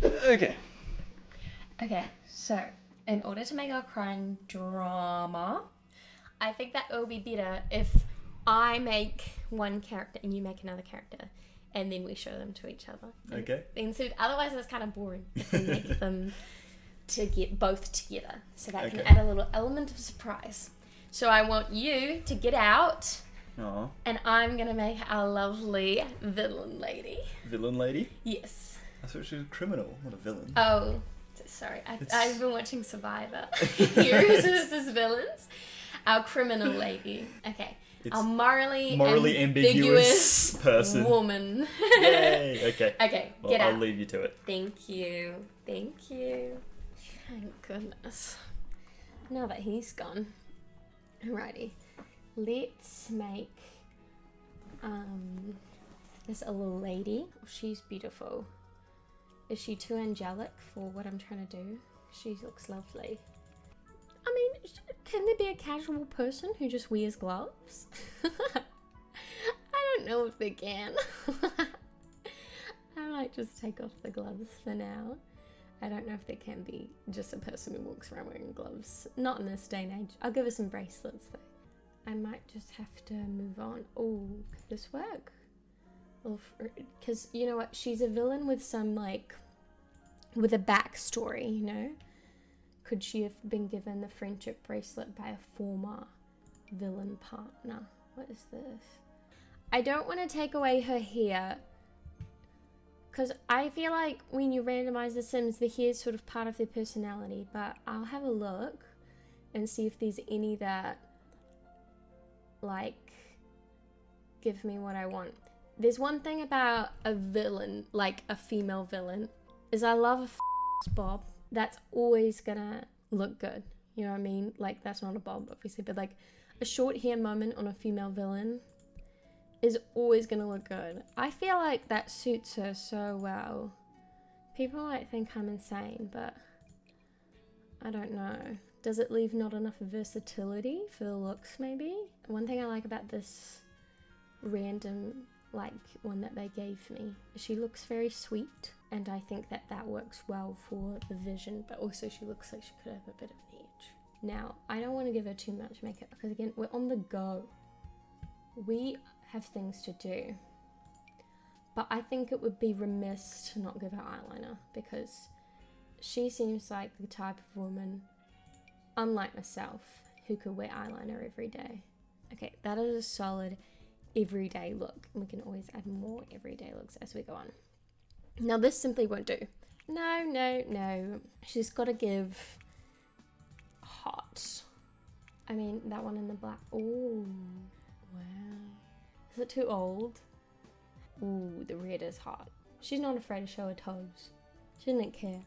Okay. Okay, so in order to make our crime drama, I think that it will be better if I make one character and you make another character, and then we show them to each other. Okay. Otherwise, it's kind of boring if we make them to get both together, so that can Okay. add a little element of surprise. So I want you to get out, Aw. and I'm gonna make our lovely villain lady. Villain lady? Yes. I thought she was a criminal, not a villain. Oh, sorry. I've been watching Survivor. Heroes versus villains. Our criminal lady. Okay. It's Our morally ambiguous person. woman. Yay! Okay. Okay, Well, get out. I'll leave you to it. Thank you. Thank you. Thank goodness. Now that he's gone. Alrighty. Let's make this a little lady. She's beautiful. Is she too angelic for what I'm trying to do? She looks lovely. I mean, can there be a casual person who just wears gloves? I don't know if they can. I might just take off the gloves for now. I don't know if there can be just a person who walks around wearing gloves. Not in this day and age. I'll give her some bracelets though. I might just have to move on. Oh, could this work? Because you know what? She's a villain with some with a backstory, you know? Could she have been given the friendship bracelet by a former villain partner? What is this? I don't want to take away her hair, because I feel like when you randomize the Sims, the hair is sort of part of their personality, but I'll have a look and see if there's any that, give me what I want. There's one thing about a villain, like a female villain, is I love a bob. That's always gonna look good. You know what I mean? That's not a bob, obviously, but a short hair moment on a female villain is always gonna look good. I feel like that suits her so well. People might think I'm insane, but I don't know. Does it leave not enough versatility for the looks, maybe? One thing I like about this random one that they gave me, she looks very sweet, and I think that works well for the vision, but also she looks like she could have a bit of an edge. Now, I don't want to give her too much makeup because again, we're on the go. We have things to do, but I think it would be remiss to not give her eyeliner because she seems like the type of woman, unlike myself, who could wear eyeliner every day. Okay, that is a solid everyday look. We can always add more everyday looks as we go on. Now this simply won't do. No. She's got to give hot. I mean, that one in the black. Ooh, wow. Is it too old? Ooh, the red is hot. She's not afraid to show her toes. She didn't care.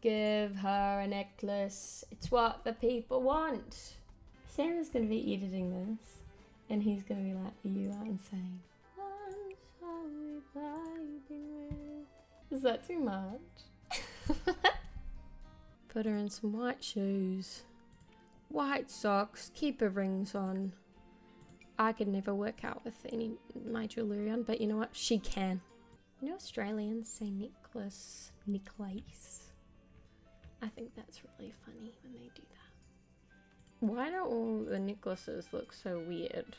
Give her a necklace. It's what the people want. Sarah's going to be editing this. And he's going to be like, you are insane. Is that too much? Put her in some white shoes. White socks. Keep her rings on. I could never work out with my jewellery on, but you know what? She can. You know Australians say necklace. I think that's really funny when they do that. Why do all the necklaces look so weird?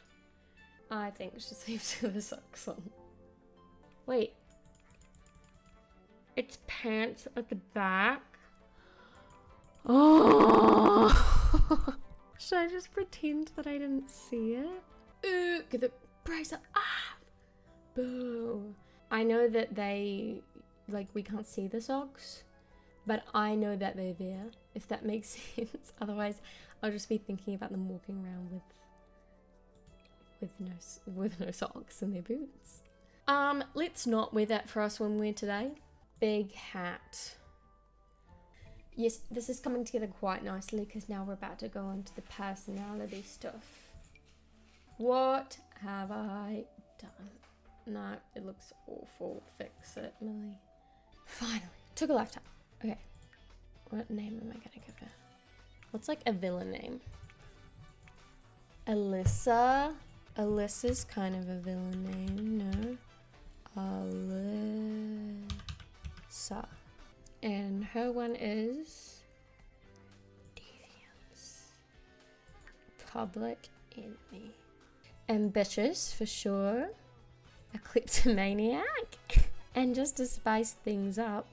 I think she seems to have the socks on. Wait. It's pants at the back? Oh! Should I just pretend that I didn't see it? Ooh, get the bracelet. Ah! Boo. I know that they, we can't see the socks, but I know that they're there, if that makes sense. Otherwise, I'll just be thinking about them walking around with no socks in their boots. Let's not wear that for our swimwear today. Big hat. Yes, this is coming together quite nicely because now we're about to go on to the personality stuff. What have I done? No, it looks awful. Fix it, Millie. Finally. Took a lifetime. Okay. What name am I gonna give her? What's a villain name? Alyssa. Alyssa's kind of a villain name, no? Alyssa. And her one is deviance. Public enemy. Ambitious, for sure. A kleptomaniac. And just to spice things up,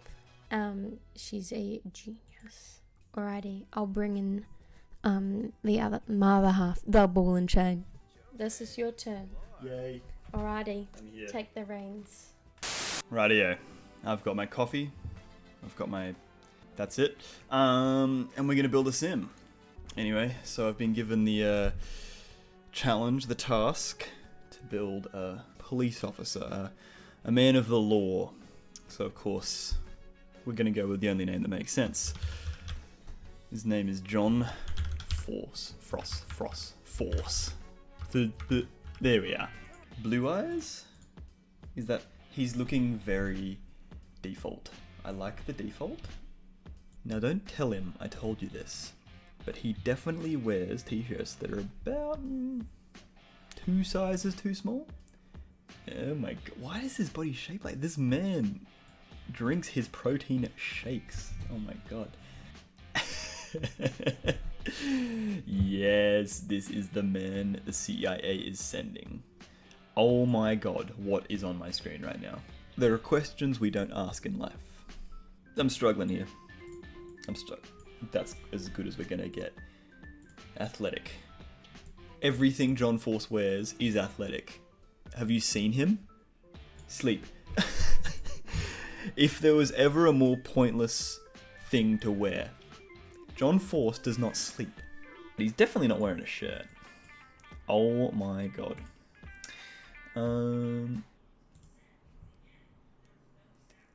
she's a genius. Alrighty, I'll bring in my other half, the ball and chain. This is your turn. Yay. Alrighty, I'm here. take the reins. Rightio. I've got my coffee. I've got my... That's it. And we're going to build a sim. Anyway, so I've been given the challenge, the task, to build a police officer, a man of the law. So, of course, we're going to go with the only name that makes sense. His name is John Force. There we are. Blue eyes? Is that... He's looking very default. I like the default. Now don't tell him I told you this, but he definitely wears t-shirts that are about 2 sizes too small. Oh my god, why is his body shaped like this? Man drinks his protein shakes. Oh my god. Yes, this is the man the CIA is sending. Oh my god, what is on my screen right now? There are questions we don't ask in life. I'm struggling here. That's as good as we're gonna get. Athletic. Everything John Force wears is athletic. Have you seen him? Sleep. If there was ever a more pointless thing to wear, John Force does not sleep. He's definitely not wearing a shirt. Oh my god.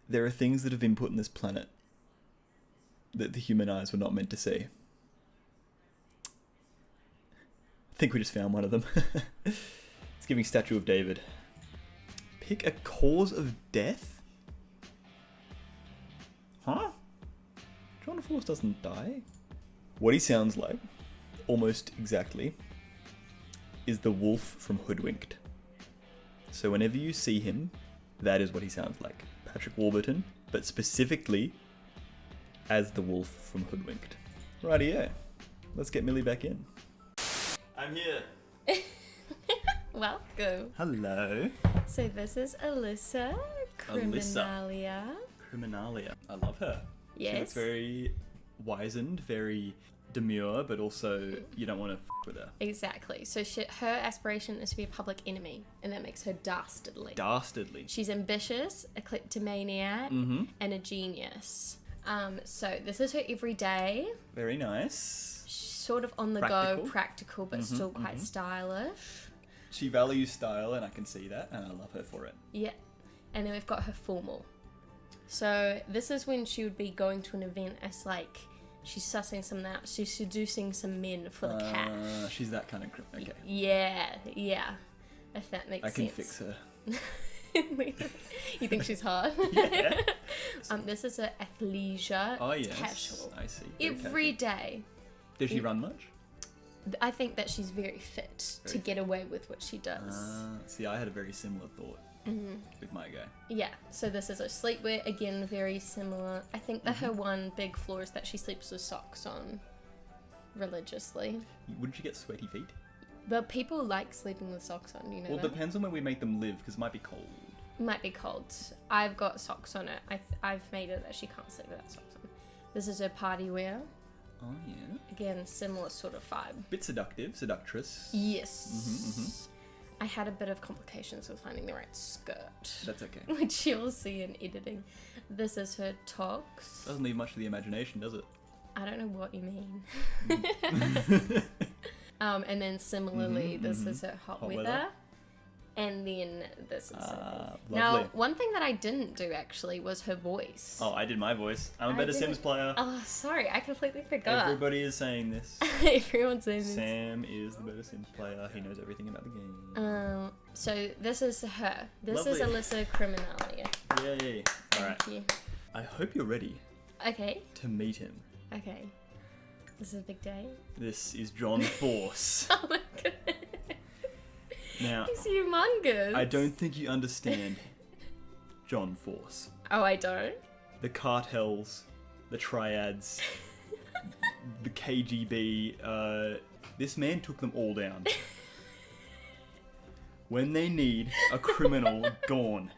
There are things that have been put in this planet that the human eyes were not meant to see. I think we just found one of them. It's giving Statue of David. Pick a cause of death? Huh? John Force doesn't die. What he sounds like, almost exactly, is the wolf from Hoodwinked. So whenever you see him, that is what he sounds like. Patrick Warburton, but specifically as the wolf from Hoodwinked. Rightio. Let's get Millie back in. I'm here. Welcome. Hello. So this is Alyssa Criminalia. Criminalia. I love her. Yes. She looks very wizened, very demure, but also you don't want to with her. Exactly. So her aspiration is to be a public enemy, and that makes her dastardly. Dastardly. She's ambitious, a kleptomaniac, and a genius. So this is her everyday. Very nice. Sort of on the go, practical, but still quite stylish. She values style, and I can see that, and I love her for it. Yeah. And then we've got her formal. So this is when she would be going to an event as like, she's sussing something out. She's seducing some men for the cash. She's that kind of... Okay. Yeah. If that makes sense. I can fix her. You think she's hot? Yeah. This is a athleisure. Oh, it's yes. Casual. I see. Every day. Does she run much? I think that she's very fit to get away with what she does. See, I had a very similar thought with my guy. Yeah, so this is her sleepwear. Again, very similar. I think that her one big flaw is that she sleeps with socks on religiously. Wouldn't you get sweaty feet? But people like sleeping with socks on, you know. Well, it that? depends on where we make them live, because it might be cold. Might be cold. I've got socks on it. I've made it that she can't sleep without socks on. This is her party wear. Oh, yeah. Again, similar sort of vibe. Bit seductress. Yes. I had a bit of complications with finding the right skirt. That's okay. Which you'll see in editing. This is her togs. Doesn't leave much to the imagination, does it? I don't know what you mean. And then similarly, this is her hot weather. And then this is her. Now, one thing that I didn't do actually was her voice. Oh, I did my voice. I'm a better Sims player. Oh, sorry, I completely forgot. Everybody is saying this. Everyone's saying this. Sam is the better Sims player. He knows everything about the game. So this is her. This Lovely. is Alyssa Criminalia. Yay. Alright. Thank you. I hope you're ready Okay. to meet him. Okay. This is a big day. This is John Force. Oh my god. Now, He's humongous. I don't think you understand John Force. Oh, I don't? The cartels the triads, the KGB. This man took them all down. When they need a criminal gone,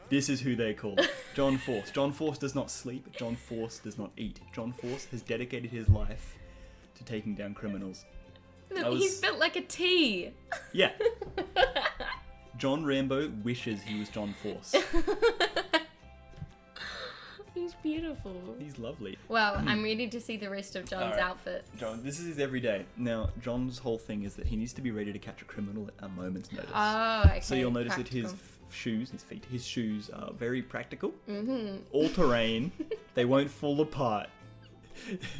this is who they call. John Force. John Force does not sleep. John Force does not eat. John Force has dedicated his life to taking down criminals. He's built like a T. Yeah. John Rambo wishes he was John Force. He's beautiful. He's lovely. Well, I'm ready to see the rest of John's outfit. John, this is his everyday. Now, John's whole thing is that he needs to be ready to catch a criminal at a moment's notice. Oh, okay. So you'll notice that his shoes are very practical. Mm-hmm. All terrain. They won't fall apart.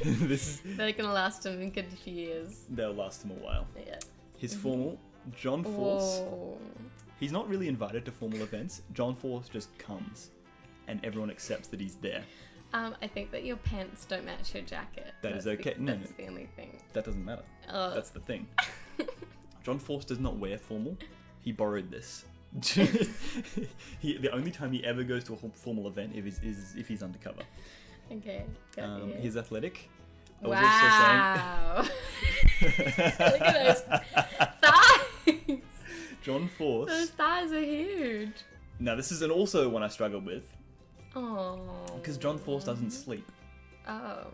They're gonna last him a good few years. They'll last him a while. Yeah. His formal, John Force. Whoa. He's not really invited to formal events. John Force just comes, and everyone accepts that he's there. I think that your pants don't match your jacket. That's okay. That's the only thing. That doesn't matter. That's the thing. John Force does not wear formal. He borrowed this. The only time he ever goes to a formal event is if he's undercover. Okay. He's athletic. Wow. Look at those thighs. John Force. Those thighs are huge. Now this is also one I struggled with. Oh. Because John Force doesn't sleep. Oh.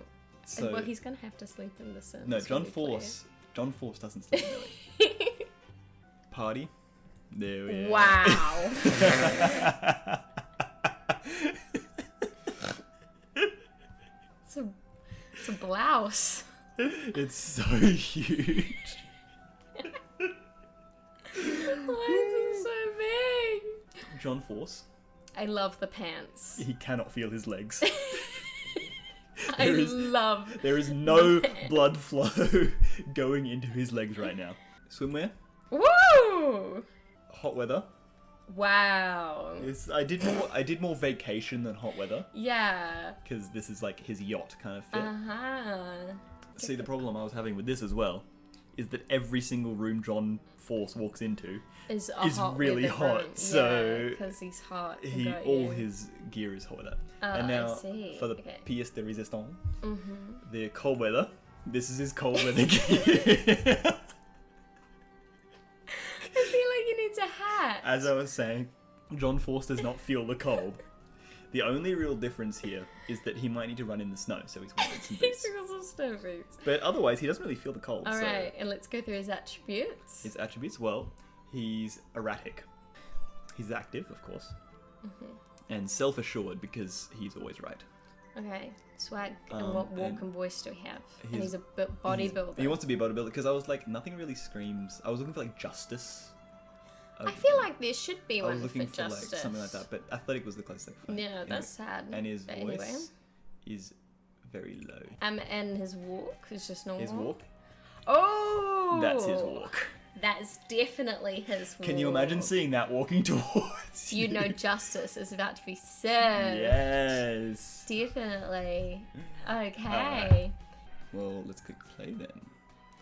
So, well, he's gonna have to sleep in the Sims. No, John Force doesn't sleep really. Party. There we are. Wow. It's a blouse. It's so huge. Why is it so big? John Force. I love the pants. He cannot feel his legs. There is no blood flow going into his legs right now. Swimwear. Woo! Hot weather. Wow. I did more vacation than hot weather. Yeah. Because this is like his yacht kind of fit. Uh-huh. See, the problem I was having with this as well is that every single room John Force walks into is really hot. Room. So because he's hot. All his gear is hot weather. And now for the pièce de résistance, the cold weather. This is his cold weather gear. I feel like he needs a hat. As I was saying, John Force does not feel the cold. The only real difference here is that he might need to run in the snow, so he's wearing some boots. He's got some snow boots. But otherwise, he doesn't really feel the cold. Alright, and let's go through his attributes. His attributes? Well, he's erratic. He's active, of course. And self-assured, because he's always right. Okay, swag. And what walk and voice do we have? And he's a bodybuilder. He wants to be a bodybuilder, because I was like, nothing really screams. I was looking for like justice. I feel like there should be one I was looking for for justice. like something like that, but athletic was the closest I could find. Yeah, that's sad. And his voice is very low. And his walk is just normal. His walk? Oh! That's his walk. That's definitely his walk. Can you imagine seeing that walking towards you? You know justice is about to be served. Yes. Definitely. Okay. Well, let's click play then.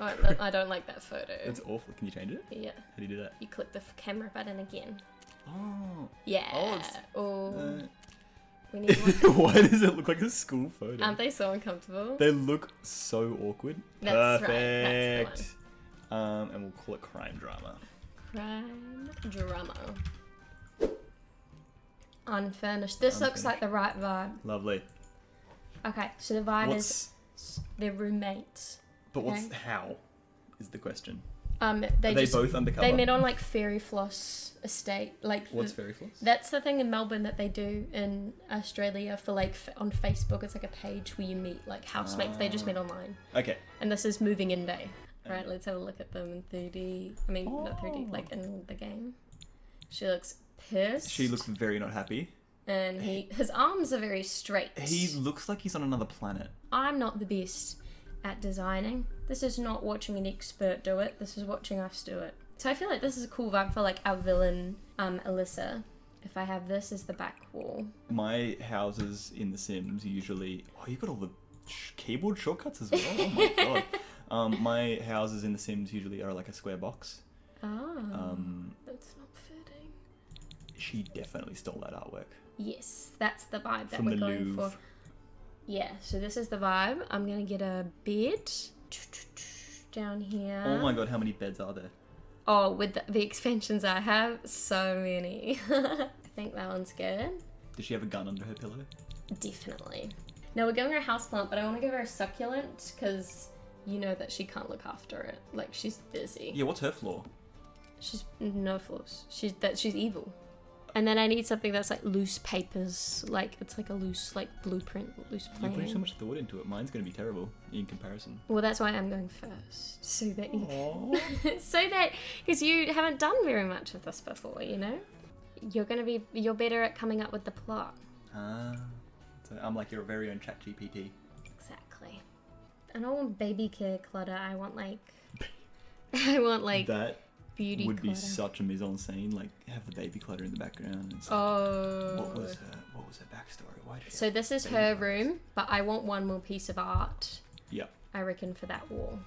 Oh, I don't like that photo. It's awful. Can you change it? Yeah. How do you do that? You click the camera button again. Oh. Yeah. Oh, we need one. Why does it look like a school photo? Aren't they so uncomfortable? They look so awkward. That's Perfect. right. That's the one. And we'll call it crime drama. Crime drama. Unfurnished. This looks like the right vibe. Lovely. Okay, so the vibe is they're roommates. But how is the question? Are they both undercover? They met on like Fairy Floss Estate. What's Fairy Floss? That's the thing in Melbourne that they do in Australia for like on Facebook. It's like a page where you meet like housemates. They just met online. Okay. And this is moving in day. Right, let's have a look at them in 3D. I mean, not 3D, like in the game. She looks pissed. She looks very not happy. And his arms are very straight. He looks like he's on another planet. I'm not the best at designing. This is not watching an expert do it. This is watching us do it. So I feel like this is a cool vibe for like our villain, Alyssa. If I have this as the back wall. My houses in The Sims usually... Oh, you got all the keyboard shortcuts as well? Oh my god. My houses in The Sims usually are like a square box. Oh, that's not fitting. She definitely stole that artwork. Yes, that's the vibe that From we're the going Louvre. for. Yeah, so this is the vibe. I'm gonna get a bed down here. Oh my god, how many beds are there? Oh, with the expansions I have, so many. I think that one's good. Does she have a gun under her pillow? Definitely. Now we're giving her a houseplant, but I want to give her a succulent because you know that she can't look after it. Like, she's busy. Yeah, what's her flaw? She's no flaws. She's evil. And then I need something that's like loose papers, like it's like a loose like blueprint, loose plan. You're putting so much thought into it. Mine's going to be terrible in comparison. Well, that's why I'm going first, so that you, Aww. because you haven't done very much of this before, you know. You're better at coming up with the plot. Ah, so I'm like your very own ChatGPT. Exactly. I don't want baby care clutter. I want like that beauty would clutter. be such a mise-en-scene. Like have the baby clutter in the background. And what was her backstory? Why did she So this is her room, but I want one more piece of art. Yeah. I reckon for that wall.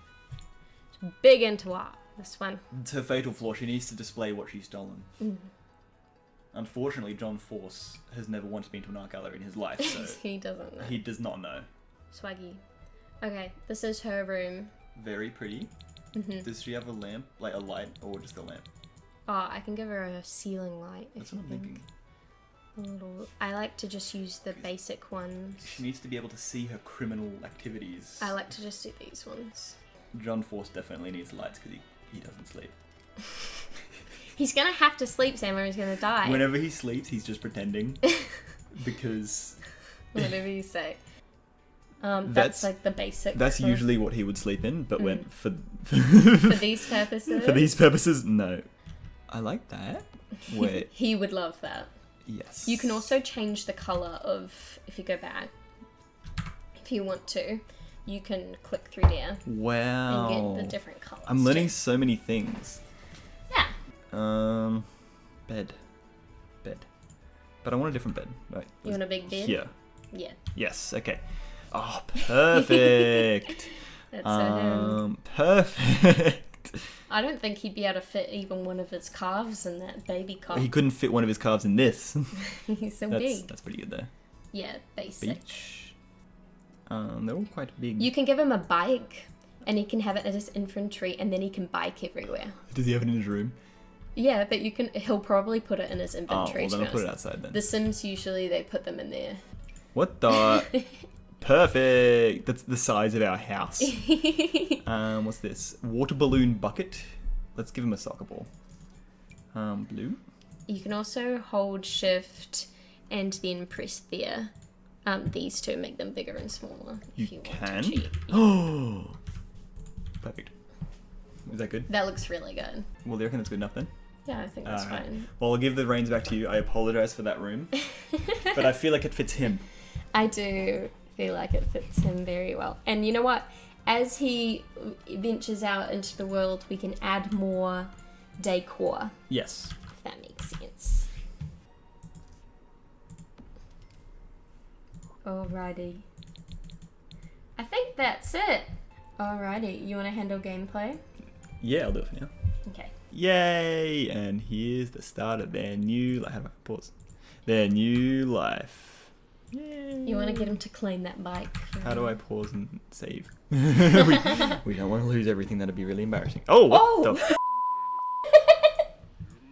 She's big into art. This one. It's her fatal flaw. She needs to display what she's stolen. Mm. Unfortunately, John Force has never once been to an art gallery in his life, so He doesn't know. he does not know. Swaggy. Okay, this is her room. Very pretty. Mm-hmm. Does she have a lamp, like a light, or just a lamp? Oh, I can give her a ceiling light. That's if what I'm you thinking. think. A little. I like to just use the basic ones. She needs to be able to see her criminal activities. I like to just do these ones. John Force definitely needs lights because he doesn't sleep. He's gonna have to sleep, Sam, or he's gonna die. Whenever he sleeps, he's just pretending. Because... Whatever you say. That's like the basic. That's usually what he would sleep in, but when for these purposes. For these purposes, no. I like that. Where he would love that. yes. You can also change the color of, if you go back, if you want to, you can click through there Wow. and get the different colors. I'm learning too. so many things. Yeah. Bed. But I want a different bed. Right. You want a big bed? Here. Yeah. Yes. Okay. Oh, perfect. That's him. Perfect. I don't think he'd be able to fit even one of his calves in that baby cot. He couldn't fit one of his calves in this. He's so big. That's pretty good there. Yeah, basic. Beach. They're all quite big. You can give him a bike, and he can have it at his infantry, and then he can bike everywhere. Does he have it in his room? Yeah, but he'll probably put it in his Oh, inventory. well then I'll put it outside then. The Sims usually they put them in there. What the? Perfect. That's the size of our house. What's this? Water balloon bucket. Let's give him a soccer ball. Blue. You can also hold shift and then press there. These two, make them bigger and smaller. You if you can? Want to cheat. Oh. Perfect. Is that good? That looks really good. Well, do you reckon that's good enough then? Yeah, I think that's fine. Well, I'll give the reins back to you. I apologize for that room. But I feel like it fits him. I do feel like it fits him very well. And you know what? As he ventures out into the world, we can add more decor. Yes. If that makes sense. Alrighty. I think that's it. Alrighty. You want to handle gameplay? Yeah, I'll do it for now. Okay. Yay! And here's the start of their new life. How do I pause? Their new life. Yay! You want to get him to claim that bike? How do I pause and save? we don't want to lose everything. That'd be really embarrassing. Oh, what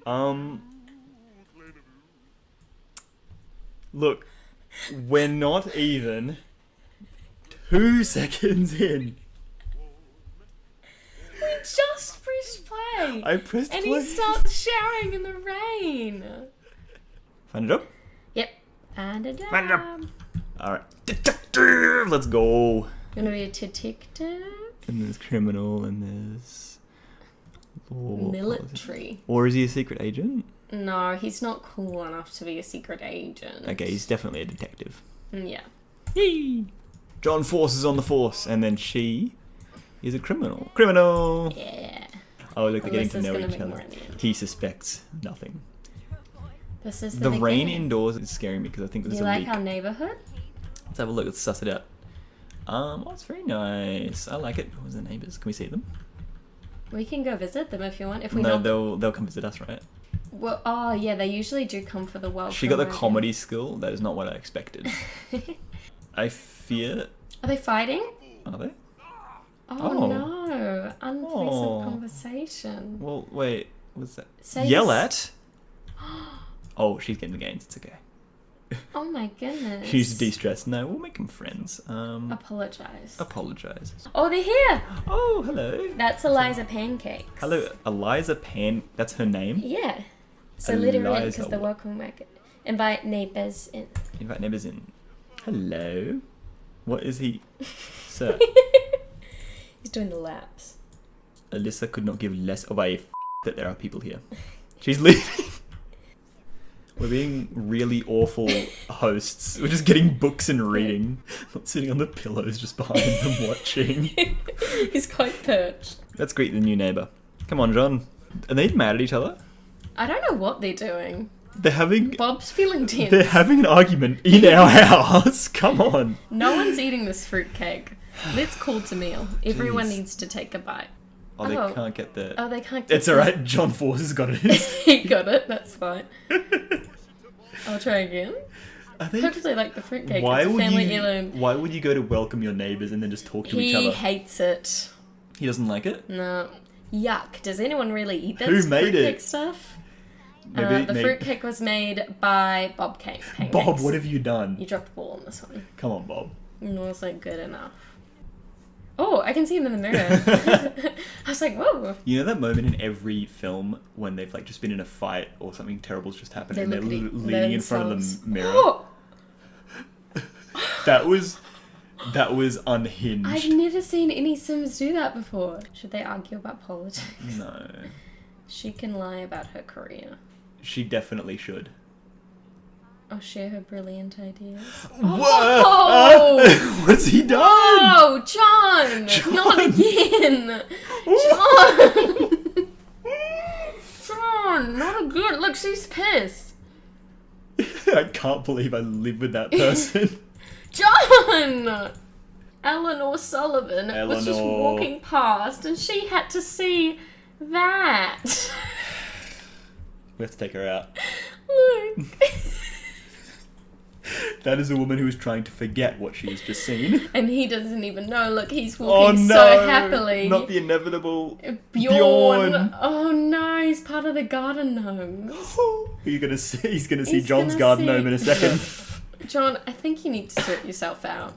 the Look, we're not even 2 seconds in. We just pressed play. I pressed and play. he starts showering in the rain. Find a job? Yep. And a Find a job. Alright. Detective! Let's go. You want to be a detective? And there's criminal and there's law. Military. Or is he a secret agent? No, he's not cool enough to be a secret agent. Okay, he's definitely a detective. Yeah. Yee! John Force is on the force, and then she is a criminal. Criminal! Yeah. Oh, look, they're getting to Alyssa's know gonna each make other. more in the end. He suspects nothing. This is The rain beginning. indoors is scaring me because I think there's You a like leak. our neighborhood? Let's have a look. Let's suss it out. Oh, it's very nice. I like it. Who's the neighbours? Can we see them? We can go visit them if you want. If we No, knock... they'll come visit us, right? Well, oh yeah, they usually do come for the welcome. She got the I reckon. comedy skill. That is not what I expected. I fear... Are they fighting? Are they? Oh, no. Unpleasant Oh. conversation. Well, wait. What's that? Say Yell this- at? Oh, she's getting the gains. It's okay. Oh my goodness. She's de-stressed. No, we'll make them friends. Apologize. Apologize. Oh, they're here. Oh, hello. That's Eliza Pancakes. Hello, Eliza Pan. That's her name. Yeah. So let her in Eliza because they're what? welcome back. Invite neighbours in. Invite neighbours in. Hello. What is he? Sir. He's doing the laps. Alyssa could not give less of a that there are people here. She's leaving. We're being really awful hosts. We're just getting books and reading. Not sitting on the pillows just behind them watching. He's quite perched. Let's greet the new neighbour. Come on, John. Are they mad at each other? I don't know what they're doing. They're having... Bob's feeling tense. They're having an argument in our house. Come on. No one's eating this fruitcake. Let's call to meal. Everyone Jeez. needs to take a bite. Oh, they can't get the... Oh, they can't get It's alright. John Force has got it. He got it. That's fine. I'll try again. I think... Hopefully, like the fruitcake. Why It's a would family you? heirloom. Why would you go to welcome your neighbours and then just talk to each He other? hates it. He doesn't like it. No. Yuck. Does anyone really eat that Who made fruitcake it? stuff? Maybe The fruitcake was made by Bob Pancakes. Bob, what have you done? You dropped the ball on this one. Come on, Bob. No, it's not good enough. Oh, I can see him in the mirror. I was like, whoa. You know that moment in every film when they've like just been in a fight or something terrible's just happened and they're look at leaning in front of themselves. the mirror? Oh, That was unhinged. I've never seen any Sims do that before. Should they argue about politics? No. She can lie about her career. She definitely should. Or share her brilliant ideas. Whoa! What's he done? Oh, John! Not again! John! John, not again. Look, she's pissed. I can't believe I live with that person. John! Eleanor Sullivan was just Eleanor. walking past and she had to see that. We have to take her out. Look. That is a woman who is trying to forget what she has just seen. And he doesn't even know. Look, he's Oh walking no! so happily. Not the inevitable Bjorn. Oh no, he's part of the garden gnomes. You're gonna see. He's gonna see He's John's gonna garden see- gnome in a second. John, I think you need to sort yourself out.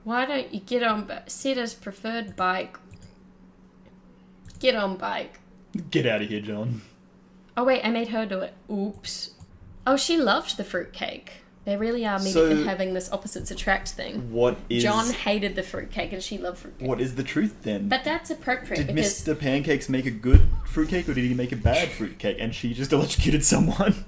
Why don't you get on Seta's preferred bike? Get on bike. Get out of here, John. Oh wait, I made her do it. Oops. Oh, she loved the fruitcake. They really are meeting So- and having this opposites attract thing. What is John hated the fruitcake and she loved fruitcake. What is the truth then? But that's appropriate Did because Mr. Pancakes make a good fruitcake or did he make a bad fruitcake and she just electrocuted someone?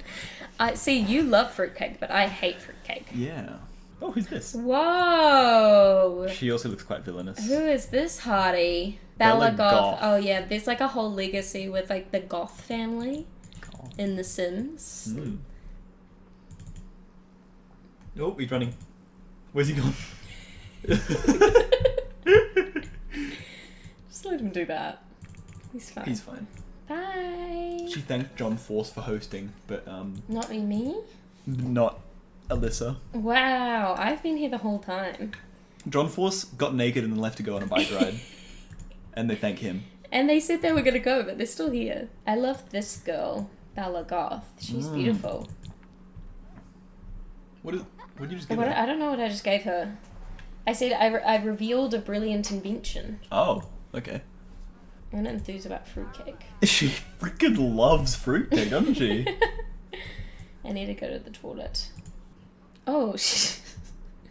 I see you love fruitcake, but I hate fruitcake. Yeah. Oh, who's this? Whoa! She also looks quite villainous. Who is this hardy? Bella Bella Goth. Goth. Oh yeah, there's like a whole legacy with like the Goth family God. in The Sims. Mm. Oh, he's running. Where's he gone? Just let him do that. He's fine. He's fine. Bye. She thanked John Force for hosting, but Not me? not Alyssa. Wow, I've been here the whole time. John Force got naked and then left to go on a bike ride. And they thank him. And they said they were gonna go, but they're still here. I love this girl, Bella Goth. She's beautiful. What did you just give What, her? I don't know what I just gave her. I said I revealed a brilliant invention. Oh, okay. I'm not enthused about fruitcake. She freaking loves fruitcake, doesn't she? I need to go to the toilet. Oh,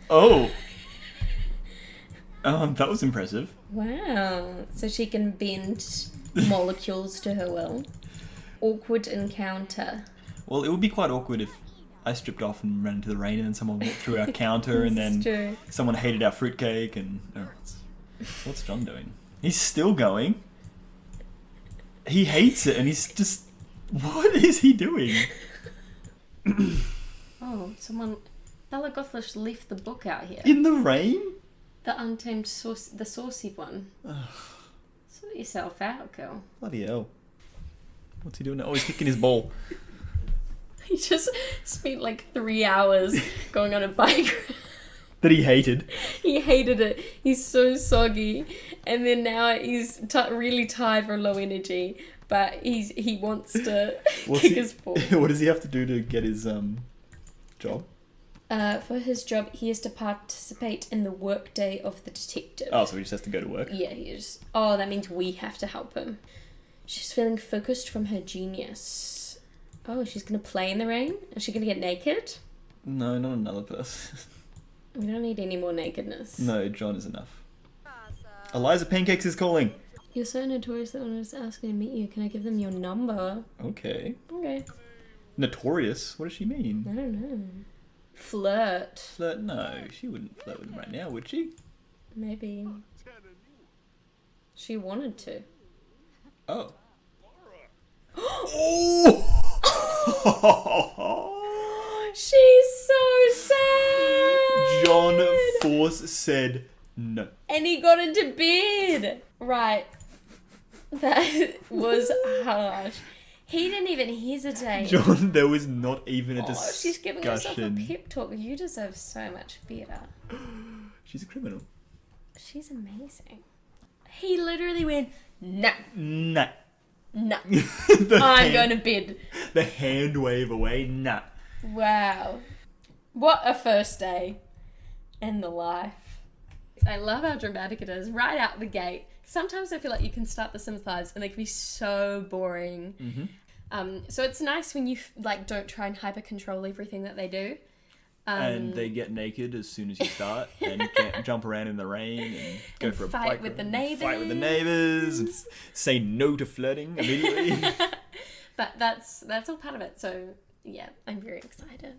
Oh. That was impressive. wow. So she can bend molecules to her will. Awkward encounter. Well, it would be quite awkward if I stripped off and ran into the rain and then someone walked through our counter and This is then true. someone hated our fruitcake and... what's John doing? He's still going. He hates it and he's just... What is he doing? Oh, someone... Bella Gothlish left the book out here. In the rain? The Untamed the saucy one. Sort yourself out, girl. Bloody hell. What's he doing now? Oh, he's kicking his ball. He just spent like 3 hours going on a bike ride. That he hated. He hated it. He's so soggy. And then now he's really tired from low energy. But he wants to kick his ball. What does he have to do to get his job? For his job, he has to participate in the workday of the detective. Oh, so he just has to go to work? Yeah, he just... Oh, that means we have to help him. She's feeling focused from her genius. Oh, she's going to play in the rain? Is she going to get naked? No, not another person. We don't need any more nakedness. No, John is enough. Eliza Pancakes is calling. You're so notorious that when I was asking to meet you, can I give them your number? Okay. Okay. Notorious? What does she mean? I don't know. Flirt. Flirt? No, she wouldn't flirt with him right now, would she? Maybe. She wanted to. Oh. Oh! She's so sad! John Force said no. And he got into bed! Right. That was harsh. He didn't even hesitate. John, there was not even a discussion. She's giving herself a pep talk. You deserve so much better. She's a criminal. She's amazing. He literally went, no. Nah. No. I'm going to bed. The hand wave away, nah. Wow. What a first day in the life. I love how dramatic it is right out the gate. Sometimes I feel like you can start the Sims lives and they can be so boring. Mm-hmm. So it's nice when you don't try and hyper control everything that they do. And they get naked as soon as you start and jump around in the rain and go for a fight with the neighbours. Fight with the neighbours and say no to flirting immediately. But that's all part of it. So yeah, I'm very excited.